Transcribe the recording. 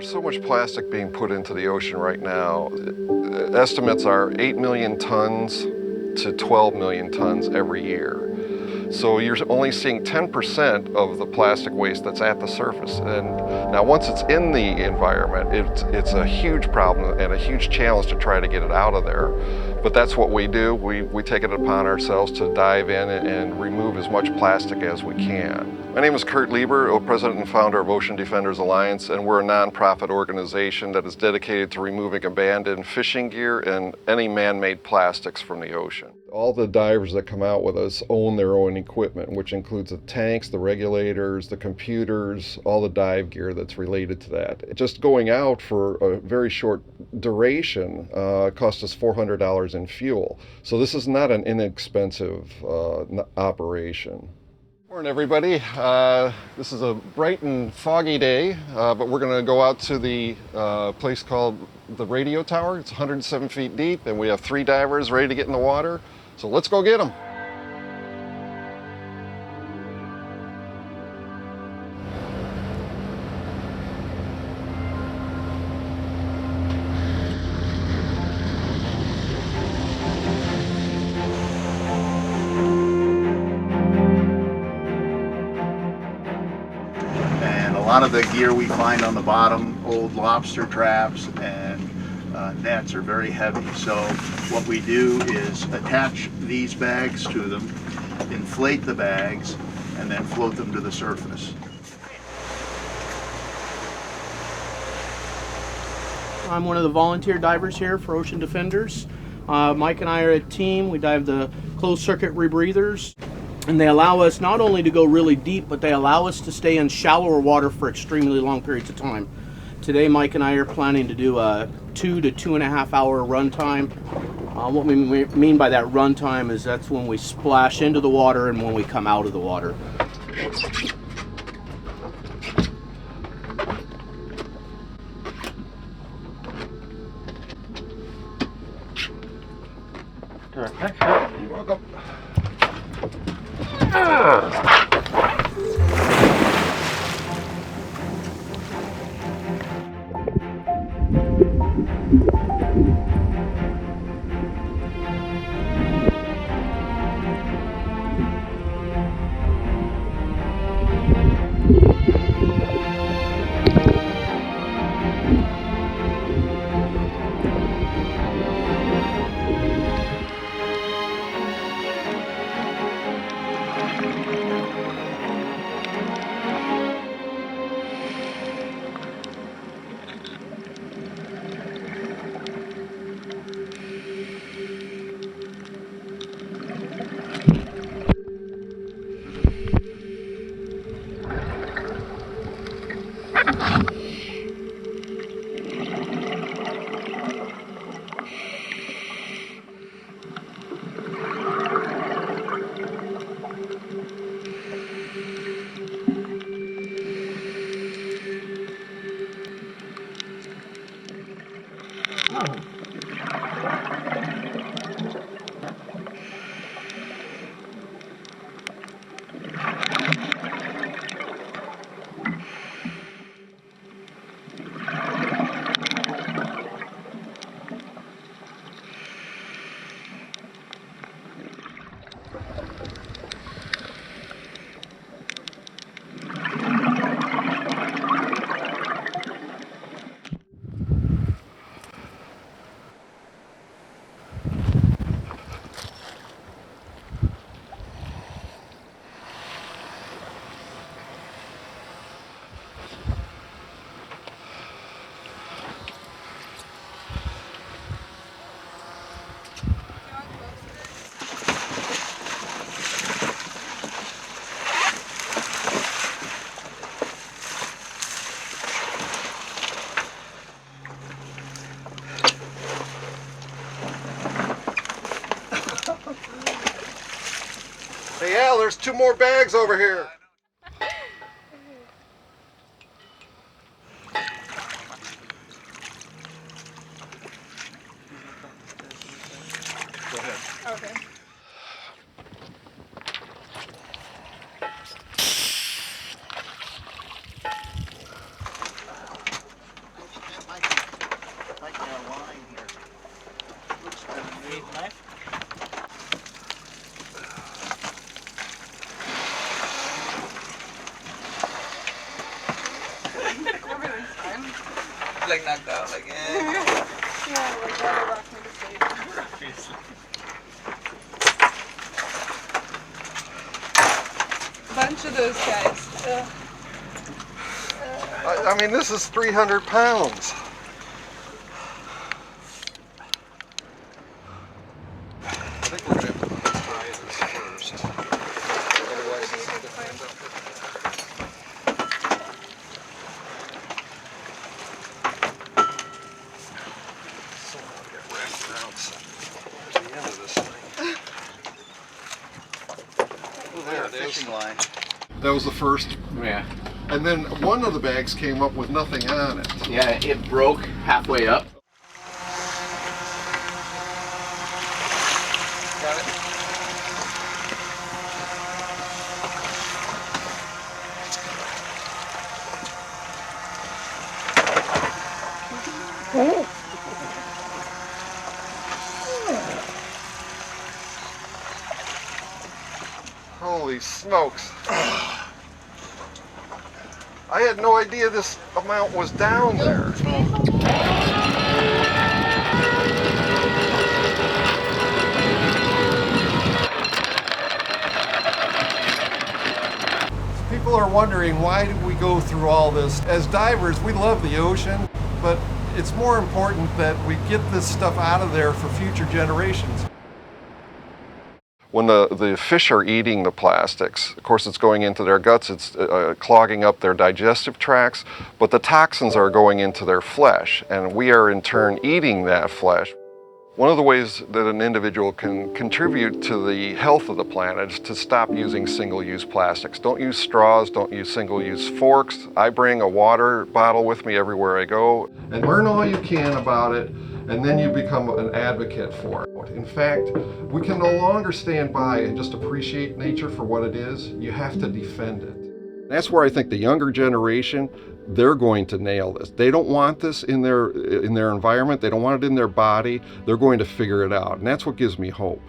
There's so much plastic being put into the ocean right now. Estimates are 8 million tons to 12 million tons every year. So you're only seeing 10% of the plastic waste that's at the surface. And now once it's in the environment, it's a huge problem and a huge challenge to try to get it out of there. But that's what we do. We take it upon ourselves to dive in and remove as much plastic as we can. My name is Kurt Lieber, President and founder of Ocean Defenders Alliance, and we're a nonprofit organization that is dedicated to removing abandoned fishing gear and any man-made plastics from the ocean. All the divers that come out with us own their own equipment, which includes the tanks, the regulators, the computers, all the dive gear that's related to that. Just going out for a very short duration cost us $400 in fuel. So this is not an inexpensive operation. Morning, everybody. This is a bright and foggy day, but we're going to go out to the place called the radio tower. It's 107 feet deep, and we have 3 divers ready to get in the water. So let's go get them. And a lot of the gear we find on the bottom, old lobster traps and nets, are very heavy. So what we do is attach these bags to them, inflate the bags, and then float them to the surface. I'm one of the volunteer divers here for Ocean Defenders. Mike and I are a team. We dive the closed circuit rebreathers, and they allow us not only to go really deep, but they allow us to stay in shallower water for extremely long periods of time. Today, Mike and I are planning to do a 2 to 2.5 hour run time. What we mean by that run time is that's when we splash into the water and when we come out of the water. You're welcome. Hey Al, there's 2 more bags over here. Go ahead. Okay. like knocked out, like Yeah, like that'll rock me to sleep. Bunch of those guys. I mean, this is 300 pounds. I think we're gonna have to try this first. Otherwise, this is gonna end up. So I'll get wrapped around the end of this thing. Oh, there it is. Fishing line. That was the first. Yeah. And then one of the bags came up with nothing on it. Yeah, it broke halfway up. Got it? Holy smokes. I had no idea this amount was down there. People are wondering, why did we go through all this? As divers, we love the ocean, but it's more important that we get this stuff out of there for future generations. When the fish are eating the plastics, of course it's going into their guts, it's clogging up their digestive tracts, but the toxins are going into their flesh, and we are in turn eating that flesh. One of the ways that an individual can contribute to the health of the planet is to stop using single-use plastics. Don't use straws, don't use single-use forks. I bring a water bottle with me everywhere I go. And learn all you can about it, and then you become an advocate for it. In fact, we can no longer stand by and just appreciate nature for what it is. You have to defend it. That's where I think the younger generation, they're going to nail this. They don't want this in their environment. They don't want it in their body. They're going to figure it out. And that's what gives me hope.